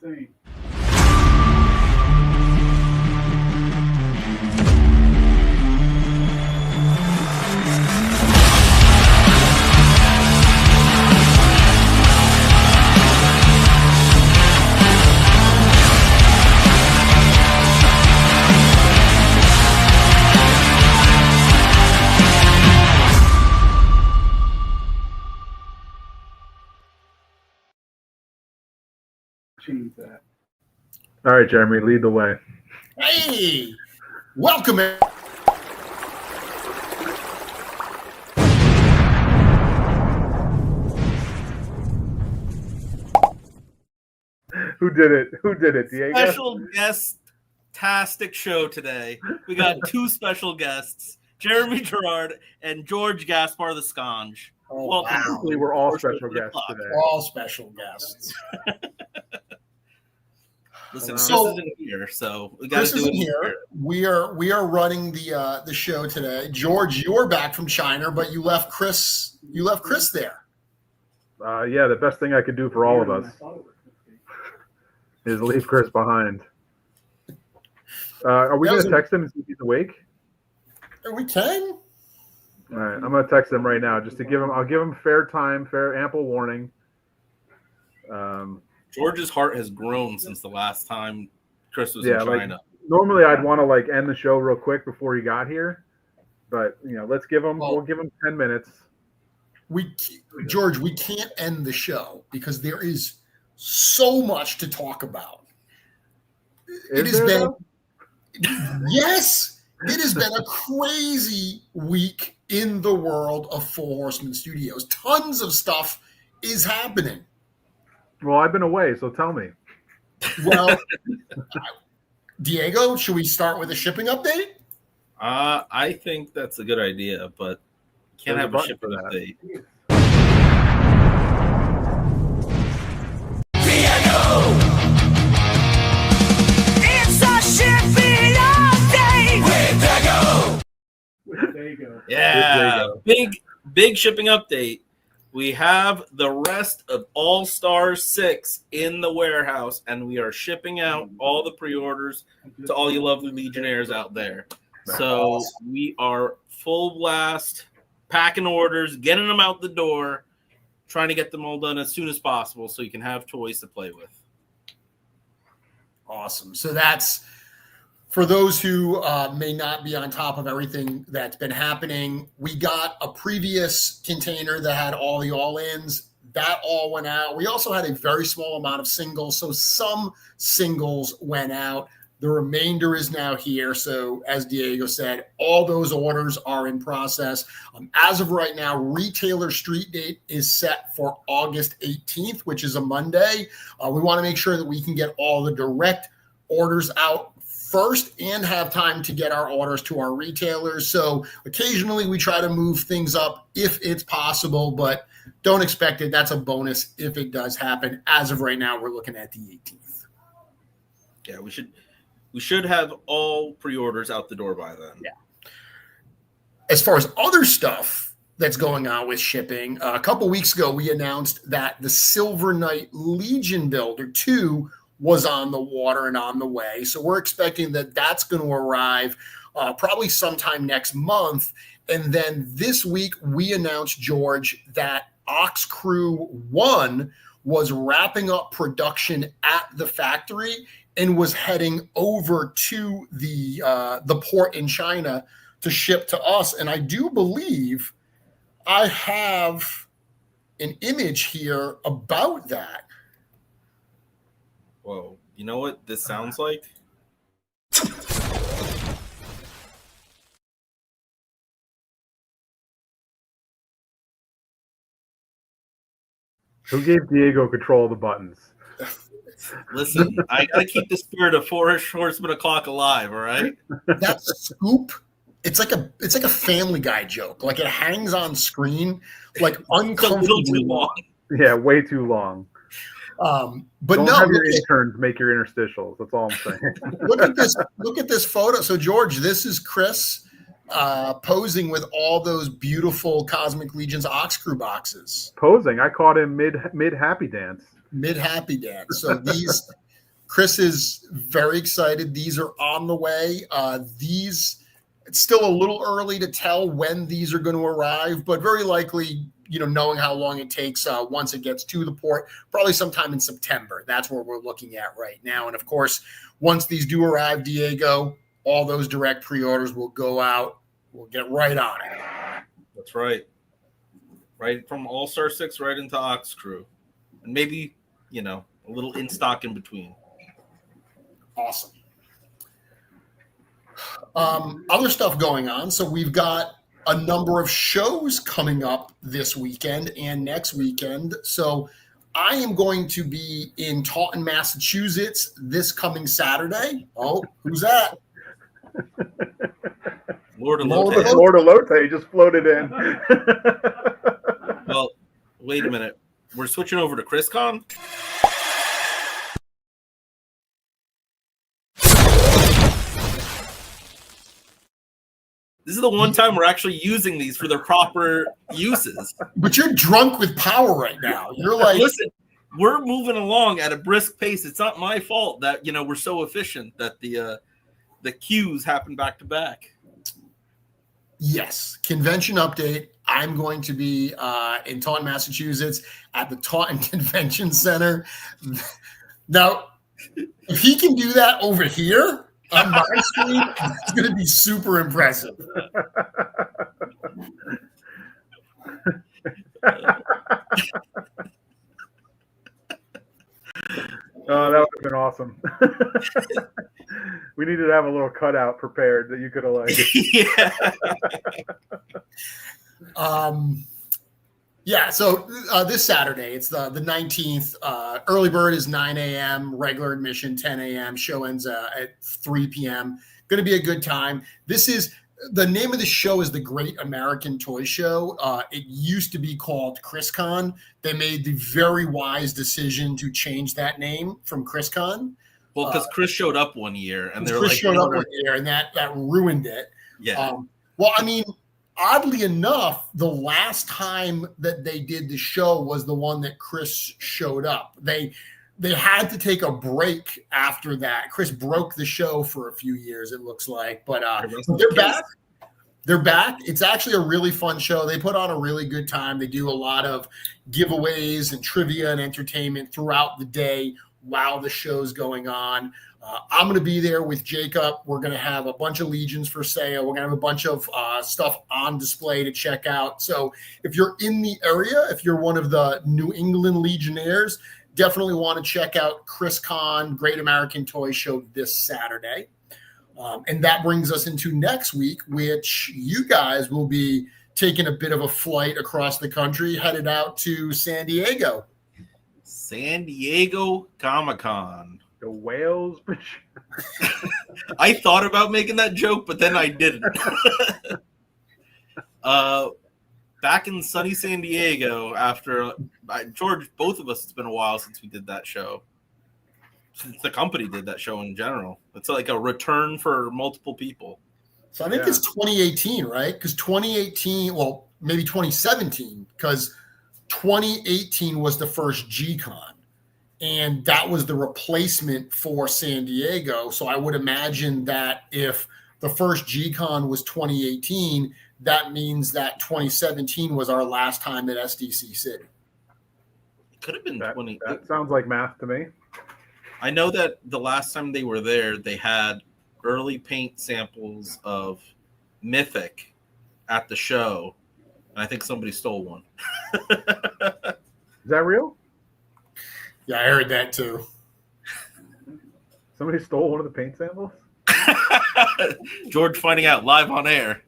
insane. Change that. All right, Jeremy, lead the way. Hey, welcome. Who did it? Who did it, Diego? Special guest-tastic show today. We got two special guests, Jeremy Gerard and George Gaspar the Sconge. Oh, Welcome. wow. Hopefully we're all special guests today. We're all special guests. Listen, So- Chris isn't here, so we got to Chris do isn't it here. We are running the show today. George, you're back from China, but you left Chris. You left Chris there. Yeah, the best thing I could do for all of us is leave Chris behind. Are we That going was to text him and see if he's awake? We can. All right, I'm going to text him right now just to give him. I'll give him fair time, ample warning. George's heart has grown since the last time Chris was Yeah, in like- China. Normally, I'd want to end the show real quick before he got here, but let's give him. Well- We'll give him 10 minutes. George, we can't end the show because there is so much to talk about. It has been, yes, it has been a crazy week in the world of Four Horsemen Studios. Tons of stuff is happening. Well, I've been away, so tell me. Well, Diego, should we start with a shipping update? I think that's a good idea, but can't There's a have a button shipping for that. update. It's a shipping update There you go. Yeah, big shipping update. We have the rest of All Stars 6 in the warehouse, and we are shipping out all the pre-orders to all you lovely Legionnaires out there. So we are full blast, packing orders, getting them out the door, trying to get them all done as soon as possible so you can have toys to play with. Awesome. So that's for those who may not be on top of everything that's been happening. We got a previous container that had all the all-ins. That all went out. We also had a very small amount of singles. So some singles went out. The remainder is now here. So as Diego said, all those orders are in process. As of right now, retailer street date is set for August 18th, which is a Monday. We want to make sure that we can get all the direct orders out first and have time to get our orders to our retailers. So occasionally we try to move things up if it's possible, but don't expect it. That's a bonus if it does happen. As of right now, we're looking at the 18th. Yeah, we should have all pre-orders out the door by then. Yeah. As far as other stuff that's going on with shipping, a couple weeks ago, we announced that the Silver Knight Legion Builder 2 was on the water and on the way. So we're expecting that that's going to arrive probably sometime next month. And then this week, we announced, George, that Ox Crew 1 was wrapping up production at the factory and was heading over to the port in China to ship to us. And I do believe I have an image here about that. Whoa, you know what this sounds like? Who gave Diego control of the buttons? Listen, I gotta keep the spirit of Four Horsemen o'clock alive. All right. That scoop, it's like a Family Guy joke. Like it hangs on screen, like It's a little uncomfortably too long. Yeah, way too long. But Don't no, have your interns make your interstitials. That's all I'm saying. look at this. Look at this photo. So George, this is Chris posing with all those beautiful Cosmic Legions Ox Crew boxes. Posing. I caught him mid happy dance. Mid happy dance. So Chris is very excited. These are on the way. It's still a little early to tell when these are going to arrive, but very likely, knowing how long it takes once it gets to the port, probably sometime in September. That's where we're looking at right now. And of course, once these do arrive, Diego, all those direct pre-orders will go out. We'll get right on it. That's right. Right from All-Star 6 right into Ox Crew. And maybe, a little in stock in between. Awesome. Other stuff going on. So we've got a number of shows coming up this weekend and next weekend. So I am going to be in Taunton, Massachusetts this coming Saturday. Oh, who's that? Lord of Lord Lote. of Lord of Lote just floated in. Well, wait a minute. We're switching over to ChrisCon? This is the one time we're actually using these for their proper uses. But you're drunk with power right now. You're like, Listen, we're moving along at a brisk pace. It's not my fault that we're so efficient that the queues happen back to back. yes, convention update. I'm going to be in Taunton, Massachusetts at the Taunton Convention Center. Now, if he can do that over here on my screen, it's going to be super impressive. Oh, that would have been awesome. We needed to have a little cutout prepared that you could have Yeah, so this Saturday, it's the 19th. Early bird is 9 a.m., regular admission 10 a.m., show ends at 3 p.m. Going to be a good time. The name of the show is the Great American Toy Show. It used to be called ChrisCon. They made the very wise decision to change that name from ChrisCon. Well, because Chris showed up one year, and they were Chris like, showed up one year, and that ruined it. yeah. Oddly enough, the last time that they did the show was the one that Chris showed up. They had to take a break after that. Chris broke the show for a few years, it looks like. But they're back. They're back. It's actually a really fun show. They put on a really good time. They do a lot of giveaways and trivia and entertainment throughout the day while the show's going on. I'm going to be there with Jacob. We're going to have a bunch of Legions for sale. We're going to have a bunch of stuff on display to check out. So if you're in the area, if you're one of the New England Legionnaires, definitely want to check out ChrisCon, Great American Toy Show this Saturday. And that brings us into next week, which you guys will be taking a bit of a flight across the country, headed out to San Diego. San Diego Comic-Con. The whales. I thought about making that joke, but then I didn't. Back in sunny San Diego after George, both of us, it's been a while since we did that show. Since the company did that show in general. It's like a return for multiple people. So I think it's 2018, right? Because 2018, well, maybe 2017, because 2018 was the first G-Con. And that was the replacement for San Diego. So I would imagine that if the first G-Con was 2018, that means that 2017 was our last time at SDCC. It could have been 20. That sounds like math to me. I know that the last time they were there, they had early paint samples of Mythic at the show. And I think somebody stole one. Is that real? Yeah, I heard that too. Somebody stole one of the paint samples? George finding out live on air.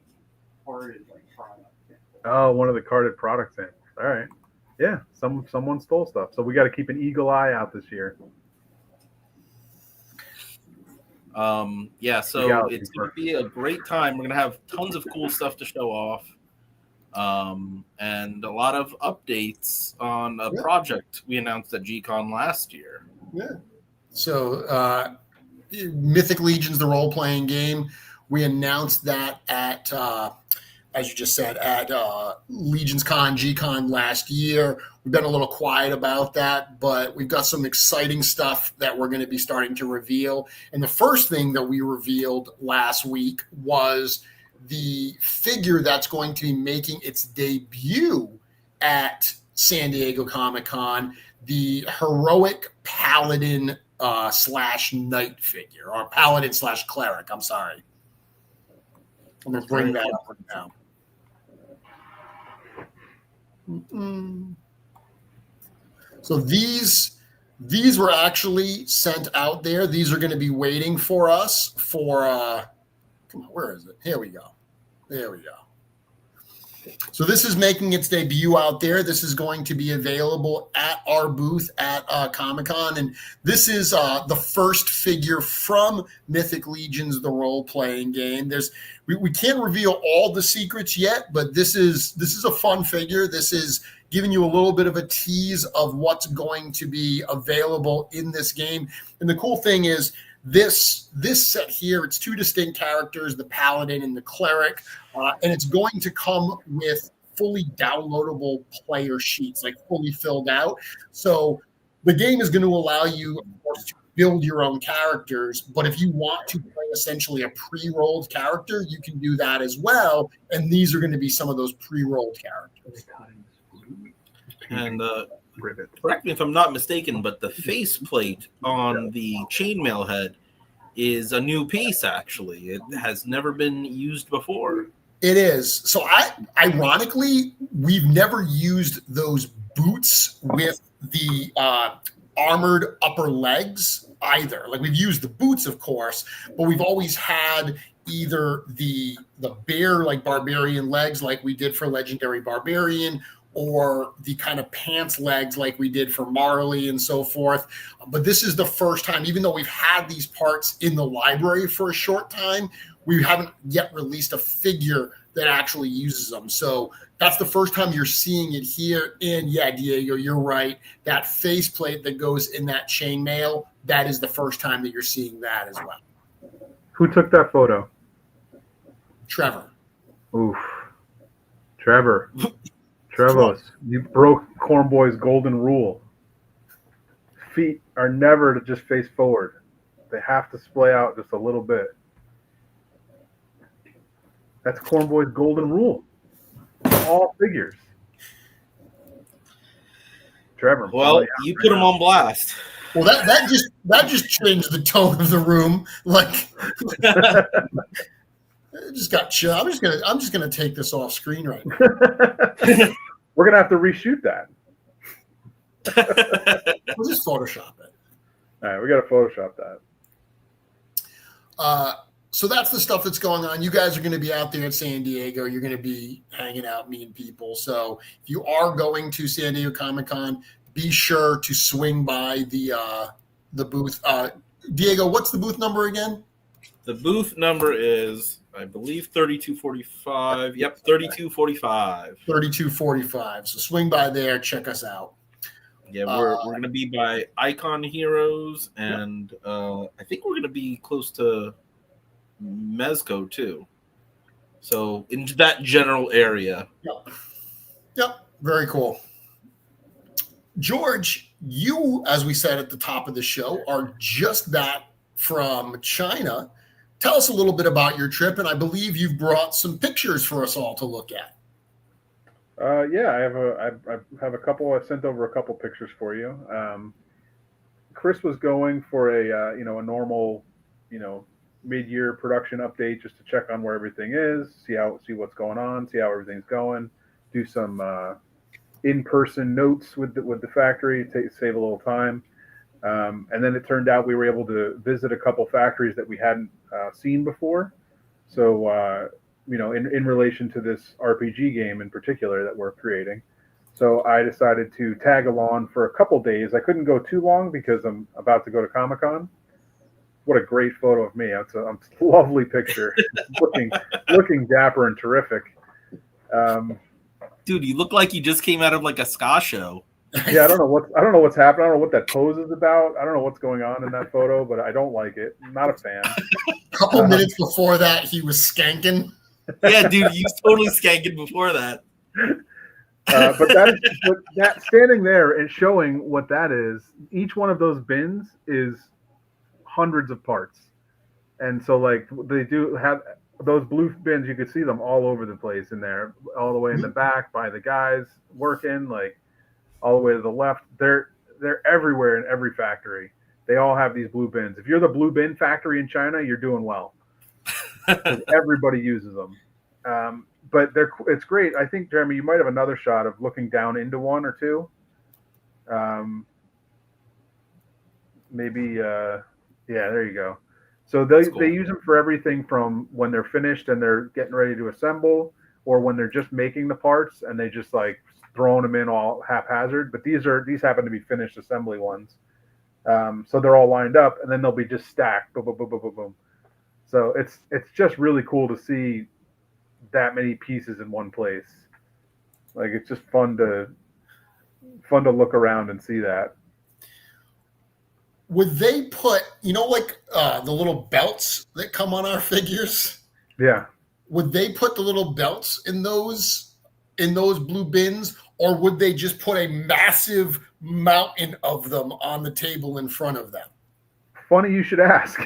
Oh, one of the carded product samples. All right. Yeah, someone stole stuff. So we got to keep an eagle eye out this year. Yeah, so it's going to be a great time. We're going to have tons of cool stuff to show off. And a lot of updates on a project we announced at G-Con last year. Yeah. So Mythic Legions, the role-playing game, we announced that at as you just said, at Legions Con, G-Con last year. We've been a little quiet about that, but we've got some exciting stuff that we're going to be starting to reveal. And the first thing that we revealed last week was the figure that's going to be making its debut at San Diego Comic-Con, the heroic paladin slash knight figure, or paladin slash cleric. I'm sorry. I'm going to bring that up right now. So these were actually sent out there. These are going to be waiting for us for, come on, where is it? Here we go. There we go. So this is making its debut out there. This is going to be available at our booth at Comic-Con. And this is the first figure from Mythic Legions, the role-playing game. We can't reveal all the secrets yet, but this is a fun figure. This is giving you a little bit of a tease of what's going to be available in this game. And the cool thing is this set here, it's two distinct characters, the paladin and the cleric, and it's going to come with fully downloadable player sheets, like fully filled out. So the game is going to allow you, of course, to build your own characters, but if you want to play essentially a pre-rolled character, you can do that as well, and these are going to be some of those pre-rolled characters. And correct me if I'm not mistaken, but the faceplate on the chainmail head is a new piece, actually. It has never been used before. It is. So ironically, we've never used those boots with the armored upper legs either. Like, we've used the boots, of course, but we've always had either the bare, like, barbarian legs like we did for Legendary Barbarian, or the kind of pants legs like we did for Marley and so forth. But this is the first time, even though we've had these parts in the library for a short time, we haven't yet released a figure that actually uses them. So that's the first time you're seeing it here. And yeah, Diego, you're right. That faceplate that goes in that chainmail, that is the first time that you're seeing that as well. Who took that photo? Trevor. Oof. Trevor, you broke Cornboy's golden rule. Feet are never to just face forward. They have to splay out just a little bit. That's Cornboy's golden rule. All figures. Trevor. Well, you put him on blast. Well, that just changed the tone of the room. Like, it just got chill. I'm just gonna take this off screen right now. We're gonna have to reshoot that. We'll just Photoshop it. All right, we got to Photoshop that. So that's the stuff that's going on. You guys are going to be out there in San Diego. You're going to be hanging out, meeting people. So if you are going to San Diego Comic-Con, be sure to swing by the booth. Diego, what's the booth number again? The booth number is, I believe, 3245. Yep, 3245. 3245. So swing by there. Check us out. Yeah, we're going to be by Icon Heroes, and I think we're going to be close to Mezco too. So in that general area. Yep. Very cool. George, you, as we said at the top of the show, are just back from China. Tell us a little bit about your trip, and I believe you've brought some pictures for us all to look at. Yeah, I have a couple. I sent over a couple pictures for you. Chris was going for a normal, mid-year production update just to check on where everything is, see what's going on, see how everything's going, do some in-person notes with the factory, save a little time. And then it turned out we were able to visit a couple factories that we hadn't seen before. So, in relation to this RPG game in particular that we're creating. So I decided to tag along for a couple days. I couldn't go too long because I'm about to go to Comic-Con. What a great photo of me. It's a lovely picture. looking dapper and terrific. Dude, you look like you just came out of like a ska show. Yeah, I don't know what's happening. I don't know what that pose is about. I don't know what's going on in that photo, but I don't like it. I'm not a fan. A couple minutes before that, he was skanking. Yeah, dude, you totally skanking before that. But that standing there and showing what that is, each one of those bins is hundreds of parts. And so like they do have those blue bins, you could see them all over the place in there, all the way in the back by the guys working, like all the way to the left. They're everywhere in every factory. They all have these blue bins. If you're the blue bin factory in China, you're doing well. Everybody uses them. But it's great. I think, Jeremy, you might have another shot of looking down into one or two. Maybe, yeah, there you go. So they use them for everything from when they're finished and they're getting ready to assemble, or when they're just making the parts and they just like throwing them in all haphazard. But these happen to be finished assembly ones. So they're all lined up and then they'll be just stacked. Boom, boom, boom, boom, boom, boom. So it's just really cool to see that many pieces in one place. Like it's just fun to look around and see that. Would they put, like the little belts that come on our figures? Yeah. Would they put the little belts in those blue bins, or would they just put a massive mountain of them on the table in front of them? Funny you should ask.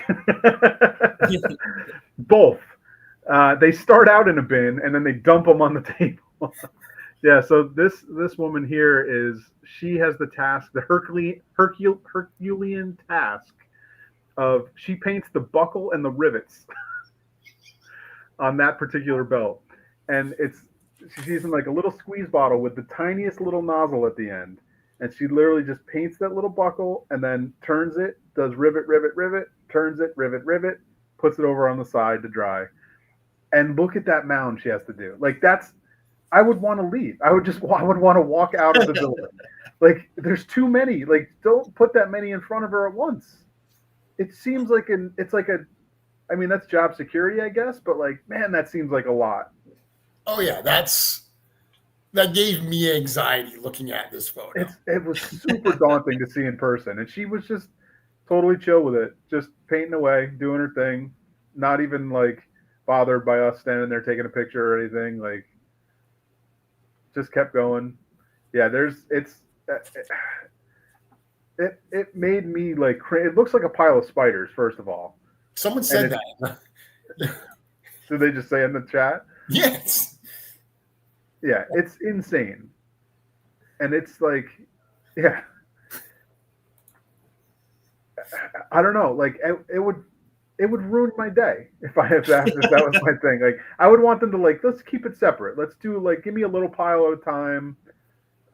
Both. They start out in a bin and then they dump them on the table. Yeah, so this woman here she has the task, the Herculean task of she paints the buckle and the rivets on that particular belt. And she's using like a little squeeze bottle with the tiniest little nozzle at the end. And she literally just paints that little buckle and then turns it, does rivet, rivet, rivet, turns it, rivet, rivet, puts it over on the side to dry. And look at that mound she has to do. Like I would want to leave. I would want to walk out of the building. Like there's too many. Like don't put that many in front of her at once. It seems like I mean, that's job security, I guess, but like, man, that seems like a lot. Oh yeah, that gave me anxiety looking at this photo. It was super daunting to see in person, and she was just totally chill with it, just painting away, doing her thing, not even like bothered by us standing there taking a picture or anything. Like, just kept going. Yeah, it made me like, it looks like a pile of spiders, first of all. Someone said that. Did they just say in the chat? Yes. Yeah, it's insane. And it's like, yeah. I don't know. Like, it would ruin my day if that was my thing. Like, I would want them to like, let's keep it separate. Let's do like, give me a little pile at a time.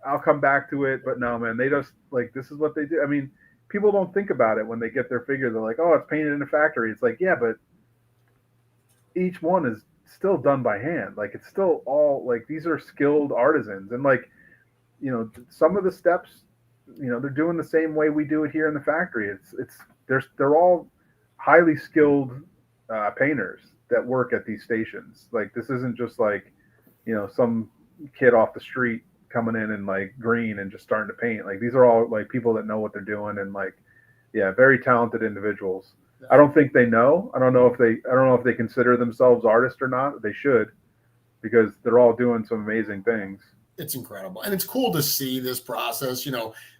I'll come back to it. But no, man, they just like, this is what they do. I mean, people don't think about it when they get their figure. They're like, oh, it's painted in a factory. It's like, yeah, but each one is still done by hand. Like, it's still all like, these are skilled artisans. And like, some of the steps, they're doing the same way we do it here in the factory. They're all highly skilled painters that work at these stations. Like, this isn't just like, some kid off the street coming in and like green and just starting to paint. Like, these are all like people that know what they're doing, and like, yeah, very talented individuals. I don't think they know. I don't know if they consider themselves artists or not. They should, because they're all doing some amazing things. It's incredible. And it's cool to see this process.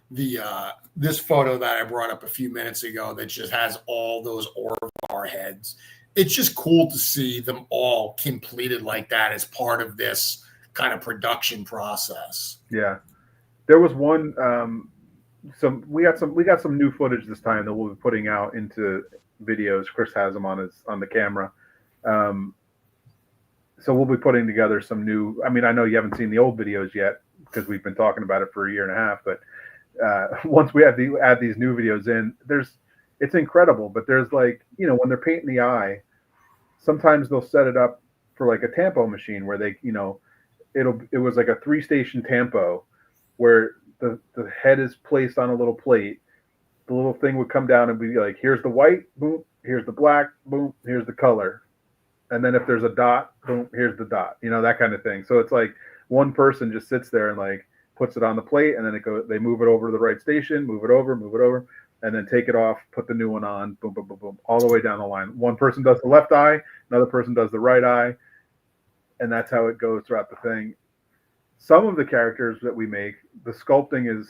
This photo that I brought up a few minutes ago that just has all those Orvar heads. It's just cool to see them all completed like that as part of this kind of production process. Yeah. There was one we got some new footage this time that we'll be putting out into videos. Chris has them on the camera. So we'll be putting together some new, I mean, I know you haven't seen the old videos yet because we've been talking about it for a year and a half, but once we add these new videos in, it's incredible. But there's like, when they're painting the eye, sometimes they'll set it up for like a tampo machine where they, it was like a 3-station tampo where the head is placed on a little plate. The little thing would come down and be like, here's the white, boom, here's the black, boom, here's the color. And then if there's a dot, boom, here's the dot, that kind of thing. So it's like one person just sits there and like puts it on the plate, and then they move it over to the right station, move it over, and then take it off, put the new one on, boom, boom, boom, boom, all the way down the line. One person does the left eye, another person does the right eye. and that's how it goes throughout the thing. Some of the characters that we make, the sculpting is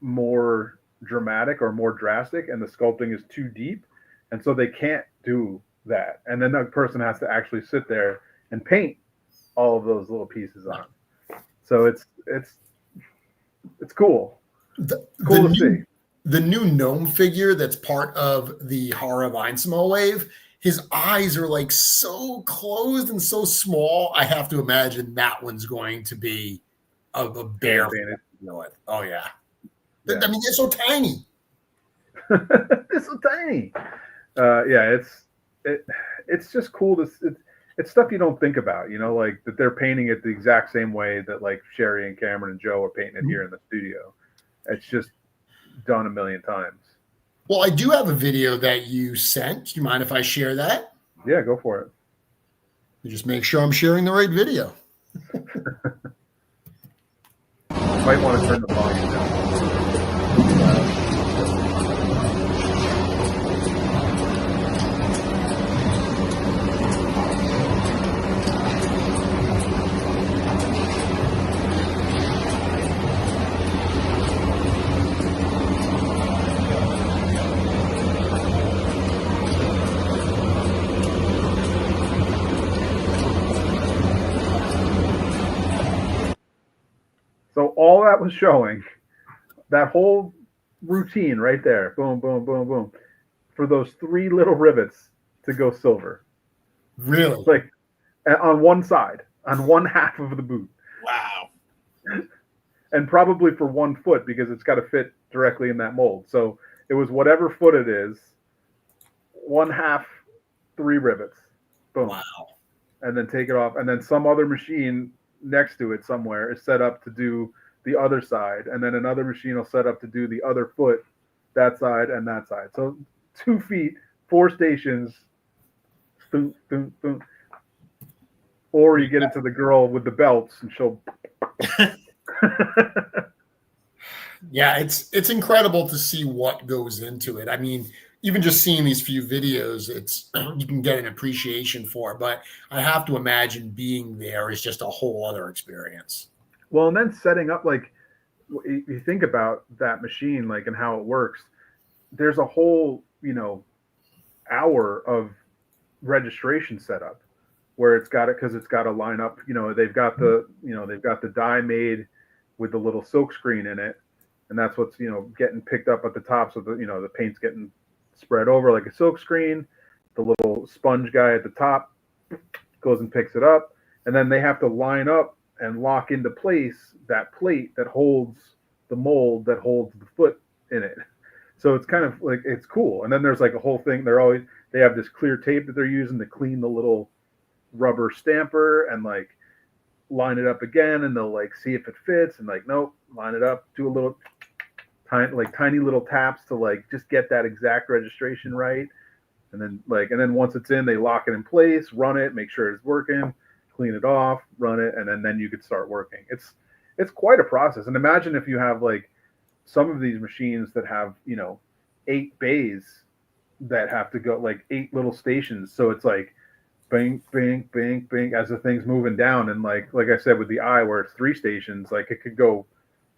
more dramatic or more drastic, and the sculpting is too deep, and so they can't do that. And then the person has to actually sit there and paint all of those little pieces on. So it's cool. Cool to see. The new gnome figure that's part of the Horror of Einsamel wave, his eyes are like so closed and so small. I have to imagine that one's going to be a bear. Oh, yeah. I mean, they're so tiny. They're so tiny. Yeah, it's just cool to it's stuff you don't think about, you know, like that they're painting it the exact same way that like Sherry and Cameron and Joe are painting it here in the studio. It's just done a million times. Well, I do have a video that you sent. Do you mind if I share that? Yeah, go for it. You just make sure I'm sharing the right video. Might want to turn the volume down. So all that was showing, that whole routine right there, boom, boom, boom, boom, for those 3 little rivets to go silver. Really? Like on one side, on one half of the boot. Wow. And probably for 1 foot because it's got to fit directly in that mold. So it was whatever foot it is, 1/2, 3 rivets. Boom. Wow. And then take it off. And then some other machine next to it somewhere is set up to do the other side, and then another machine will set up to do the other foot, that side and that side. So 2 feet, 4 stations, boom, boom, boom. Or you get it to the girl with the belts and she'll Yeah, it's incredible to see what goes into it. I mean, even just seeing these few videos, it's you can get an appreciation for it. But I have to imagine being there is just a whole other experience. Well, and then setting up, like, you think about that machine, like, and how it works. There's a whole, hour of registration setup where it's got it, because it's got to line up. They've got the die made with the little silk screen in it, and that's what's getting picked up at the top, so the paint's getting spread over like a silk screen. The little sponge guy at the top goes and picks it up, and then they have to line up and lock into place that plate that holds the mold that holds the foot in it. So it's kind of like, it's cool. And then there's like a whole thing. They have this clear tape that they're using to clean the little rubber stamper and like line it up again, and they'll like see if it fits and like, nope, line it up, do a little tiny little taps to like just get that exact registration right. And then once it's in, they lock it in place, run it, make sure it's working, clean it off, run it, and then you could start working. It's quite a process. And imagine if you have like some of these machines that have 8 bays that have to go, like 8 little stations. So it's like bing, bing, bing, bing as the thing's moving down. And like I said with the eye, where it's 3 stations, like it could go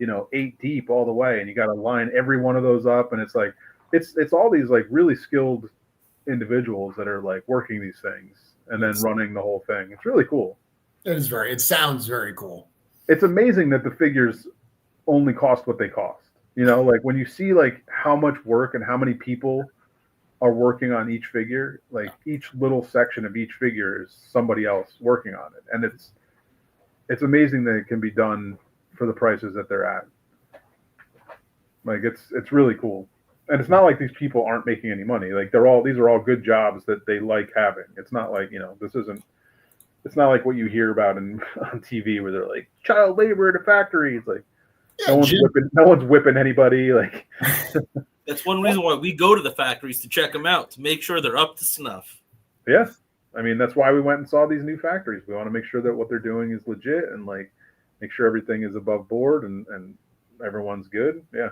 8 deep all the way, and you got to line every one of those up. And it's like it's all these like really skilled individuals that are like working these things and then running the whole thing. It's really cool. It sounds very cool. It's amazing that the figures only cost what they cost. Like when you see like how much work and how many people are working on each figure, like each little section of each figure is somebody else working on it. And it's amazing that it can be done for the prices that they're at. Like it's really cool. And it's not like these people aren't making any money. Like these are all good jobs that they like having. It's not like, it's not like what you hear about on TV where they're like child labor at a factory. It's like, no one's whipping anybody. Like that's one reason why we go to the factories to check them out, to make sure they're up to snuff. Yeah. I mean, that's why we went and saw these new factories. We want to make sure that what they're doing is legit and like make sure everything is above board and everyone's good. Yeah.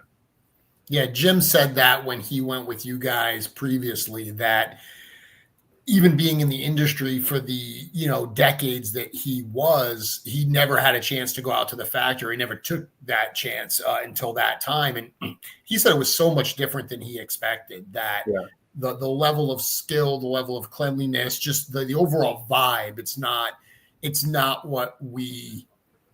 Yeah, Jim said that when he went with you guys previously, that even being in the industry for the decades that he never had a chance to go out to the factory. He never took that chance until that time, and he said it was so much different than he expected. That the level of skill, the level of cleanliness, just the overall vibe. It's not what we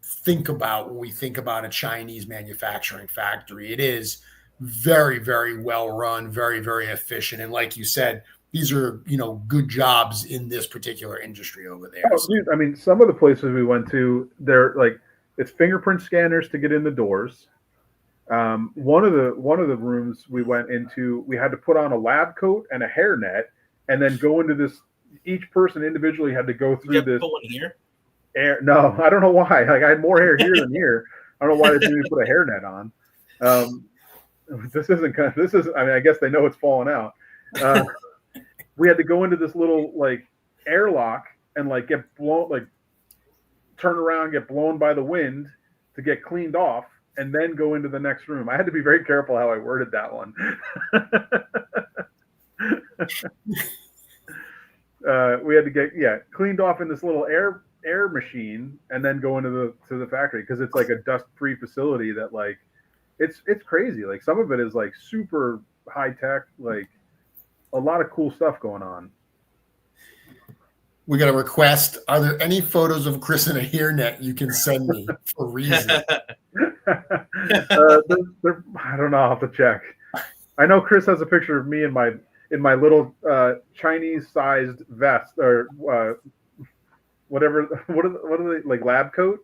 think about when we think about a Chinese manufacturing factory. It is very, very well run, very, very efficient, and like you said, these are, good jobs in this particular industry over there. Oh, dude, I mean, some of the places we went to, they're like, it's fingerprint scanners to get in the doors. One of the rooms we went into, we had to put on a lab coat and a hairnet, and then go into this. Each person individually had to go through this. Put one here? No, I don't know why. Like, I had more hair here than here. I don't know why they didn't put a hairnet on. This isn't. I mean, I guess they know it's falling out. We had to go into this little like airlock and like get blown, like turn around, get blown by the wind to get cleaned off, and then go into the next room. I had to be very careful how I worded that one. We had to get cleaned off in this little air machine, and then go into the factory, because it's like a dust-free facility that like it's crazy. Like, some of it is like super high tech, like a lot of cool stuff going on. We got a request. Are there any photos of Chris in a hairnet you can send me for reason? I don't know. I'll have to check. I know Chris has a picture of me in my little Chinese-sized vest, or whatever. What are they, like, lab coat?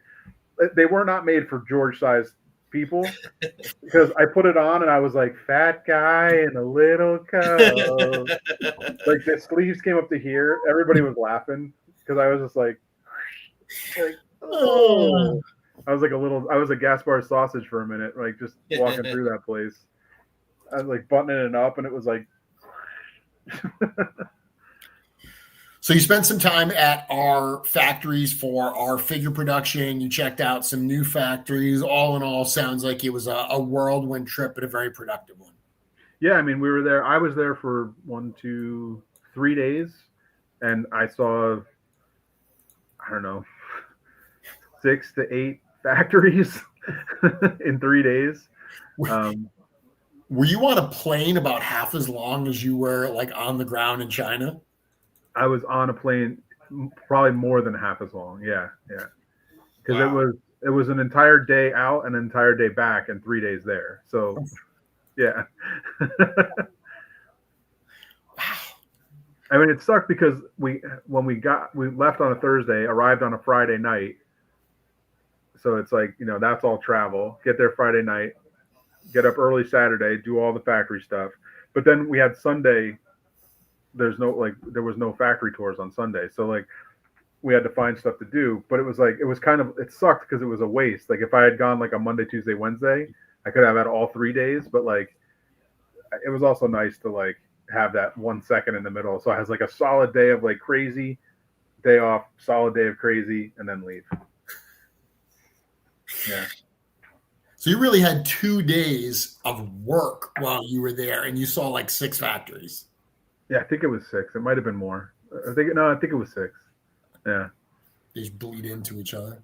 They were not made for George-sized people, because I put it on and I was like, fat guy in a little coat. Like, the sleeves came up to here. Everybody was laughing because I was just like oh. I was a Gaspar sausage for a minute, like, just walking through that place. I was like buttoning it up, and it was like So you spent some time at our factories for our figure production. You checked out some new factories. All in all, sounds like it was a whirlwind trip, but a very productive one. Yeah, I mean, we were there. I was there for 1, 2, 3 days, and I saw, I don't know, 6 to 8 factories in 3 days. Were you on a plane about half as long as you were like on the ground in China? I was on a plane probably more than half as long. Yeah. Because it was an entire day out and an entire day back and 3 days there. So, yeah. I mean, it sucked because we left on a Thursday, arrived on a Friday night. So it's like, that's all travel. Get there Friday night, get up early Saturday, do all the factory stuff. But then we had Sunday. There was no factory tours on Sunday. So like, we had to find stuff to do, but it sucked because it was a waste. Like, if I had gone like a Monday, Tuesday, Wednesday, I could have had all 3 days, but like, it was also nice to like have that 1 second in the middle. So I was like a solid day of like crazy, day off, solid day of crazy, and then leave. Yeah. So you really had 2 days of work while you were there, and you saw like 6 factories. Yeah, I think it was 6. It might have been more. I think it was 6. Yeah. They just bleed into each other.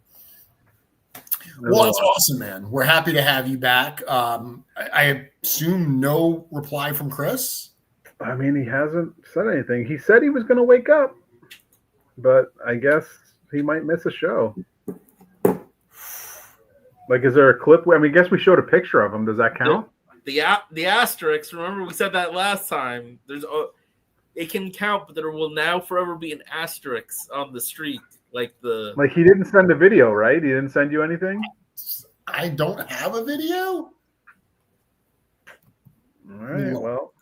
Well, that's awesome, man. We're happy to have you back. I assume no reply from Chris? I mean, he hasn't said anything. He said he was going to wake up, but I guess he might miss a show. Like, is there a clip? I mean, I guess we showed a picture of him. Does that count? The asterisk, remember we said that last time. It can count, but there will now forever be an asterisk on the street. Like he didn't send a video, right? He didn't send you anything? I don't have a video. All right, well.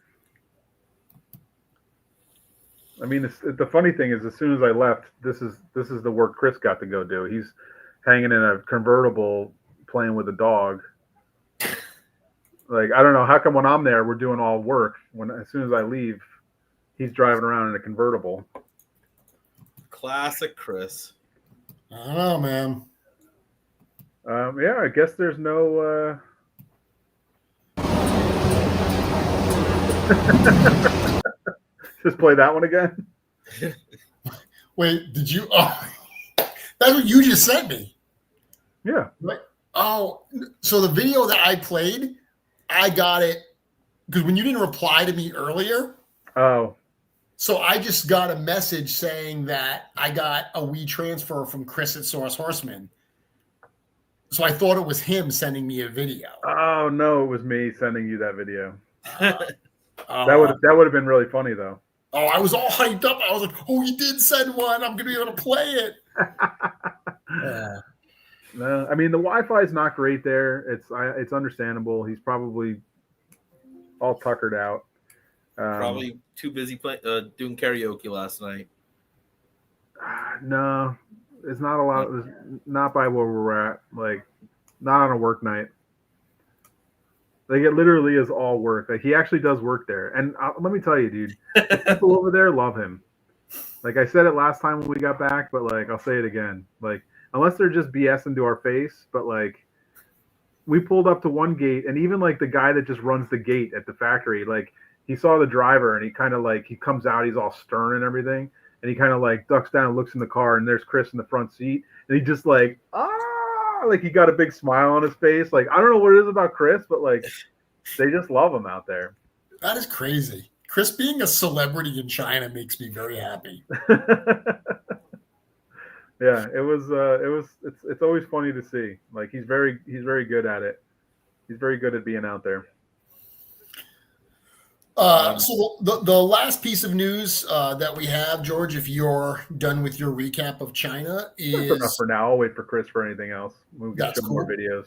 I mean, the funny thing is, as soon as I left, this is the work Chris got to go do. He's hanging in a convertible playing with a dog. Like, I don't know how come when I'm there we're doing all work. As soon as I leave, he's driving around in a convertible. Classic Chris. I don't know, man. Yeah, I guess there's no. Just play that one again. Wait, did you? Oh, that's what you just sent me. Yeah. Right. Oh, so the video that I played, I got it because when you didn't reply to me earlier, Oh. so I just got a message saying that I got a WeTransfer from Chris at Source Horseman. So I thought it was him sending me a video. Oh no, it was me sending you that video. That Uh, would have been really funny though. Oh, I was all hyped up. I was like, "Oh, he did send one. I'm gonna be able to play it." No, I mean the Wi-Fi is not great there. It's understandable. He's probably all tuckered out. Probably too busy doing karaoke last night. No, it's not a lot. It's not by where we're at. Like, not on a work night. Like, it literally is all work. Like, he actually does work there. And let me tell you, dude, the people over there love him. Like, I said it last time when we got back, but, like, I'll say it again. Like, unless they're just BSing to our face, but, like, we pulled up to one gate, and even, like, the guy that just runs the gate at the factory, like, he saw the driver, and he kind of, like, he comes out, he's all stern and everything, and he kind of, like, ducks down and looks in the car, and there's Chris in the front seat, and he just, like, like, he got a big smile on his face. Like, I don't know what it is about Chris, but, like, they just love him out there. That is crazy. Chris being a celebrity in China makes me very happy. Yeah, it's always funny to see. Like, he's very good at it. He's very good at being out there. So the last piece of news that we have, George, if you're done with your recap of China, is That's enough for now. I'll wait for Chris for anything else. We'll get some more videos.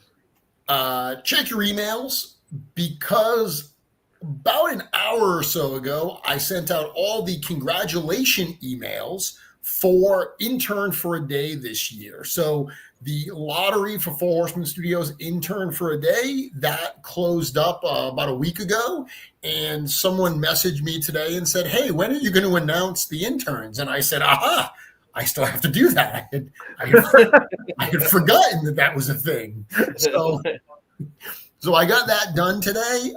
Check your emails, because about an hour or so ago, I sent out all the congratulation emails for Intern for a Day this year. So the lottery for Four Horsemen Studios Intern for a Day, that closed up about a week ago. And someone messaged me today and said, "Hey, when are you going to announce the interns?" And I said, "Aha, I still have to do that. I had forgotten that was a thing." So I got that done today.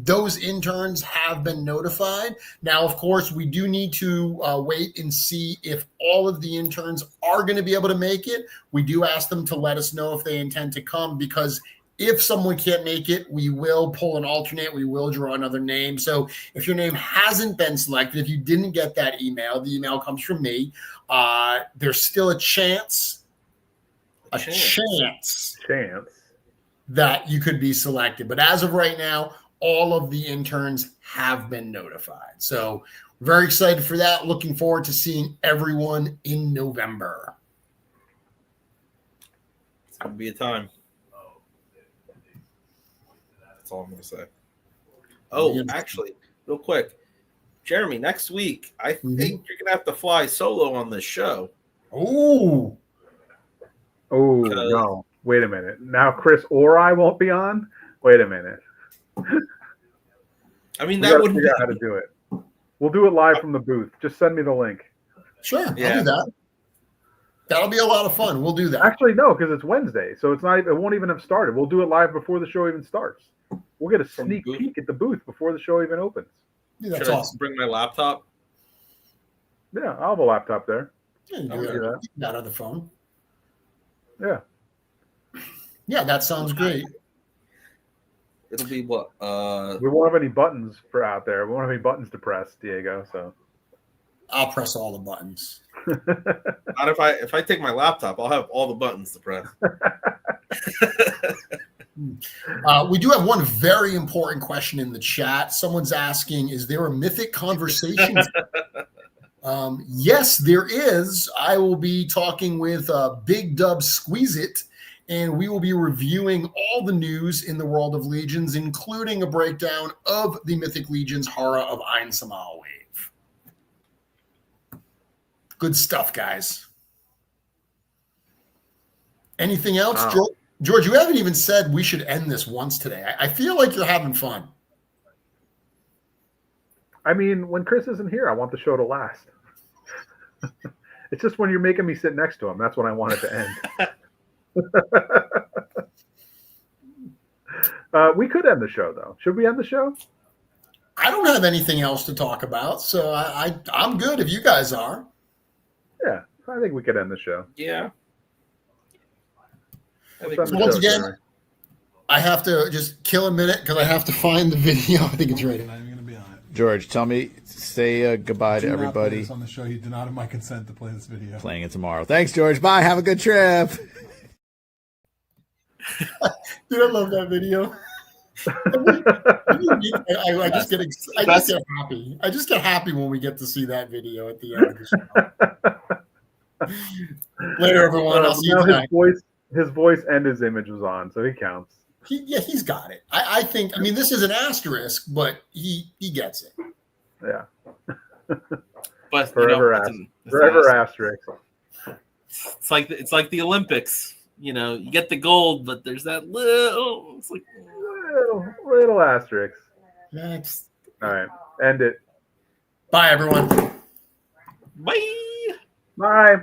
Those interns have been notified. Now, of course, we do need to wait and see if all of the interns are going to be able to make it. We do ask them to let us know if they intend to come, because if someone can't make it, we will pull an alternate. We will draw another name. So if your name hasn't been selected, if you didn't get that email, the email comes from me. There's still a chance that you could be selected. But as of right now, all of the interns have been notified. So very excited for that. Looking forward to seeing everyone in November. It's going to be a time. That's all I'm going to say. Oh, actually, real quick. Jeremy, next week, I think you're going to have to fly solo on this show. Oh, no. Wait a minute. Now Chris or I won't be on? Wait a minute. I mean, that would figure out how to do it. We'll do it live from the booth. Just send me the link. Sure, I'll do that. That'll be a lot of fun. We'll do that. Actually, no, because it's Wednesday, so it's not. It won't even have started. We'll do it live before the show even starts. We'll get a sneak peek at the booth before the show even opens. Yeah, that's Should awesome. I bring my laptop? Yeah, I'll have a laptop there. Yeah, you do that. Not on the phone. Yeah. Yeah, that sounds great. It'll be what? We won't have any buttons for out there. We won't have any buttons to press, Diego. So I'll press all the buttons. Not if I take my laptop, I'll have all the buttons to press. We do have one very important question in the chat. Someone's asking, is there a Mythic Conversation? Yes, there is. I will be talking with Big Dub Squeeze It, and we will be reviewing all the news in the world of Legions, including a breakdown of the Mythic Legions Horror of Ein Samal Wave. Good stuff, guys. Anything else? Wow. George, you haven't even said we should end this once today. I feel like you're having fun. I mean, when Chris isn't here, I want the show to last. It's just when you're making me sit next to him. That's when I want it to end. We could end the show, though. Should we end the show? I don't have anything else to talk about, so I'm good if you guys are. Yeah, I think we could end the show. Yeah. I think What's on So the once show, again, Jeremy? I have to just kill a minute because I have to find the video. I think it's ready. Not even going to be on it. George, tell me, say goodbye to Do not play everybody. this on the show. You do not have my consent to play this video. Playing it tomorrow. Thanks, George. Bye. Have a good trip. Dude, I love that video. I just get happy. I just get happy when we get to see that video at the end of the show. Later, everyone. I'll see you Now tonight. his voice and his image was on, so he counts. He's got it. I think. I mean, this is an asterisk, but he gets it. Yeah. But Forever asterisk. It's like the Olympics. You know, you get the gold, but there's that little. It's like Little asterisk. Next. All right. End it. Bye, everyone. bye. Bye.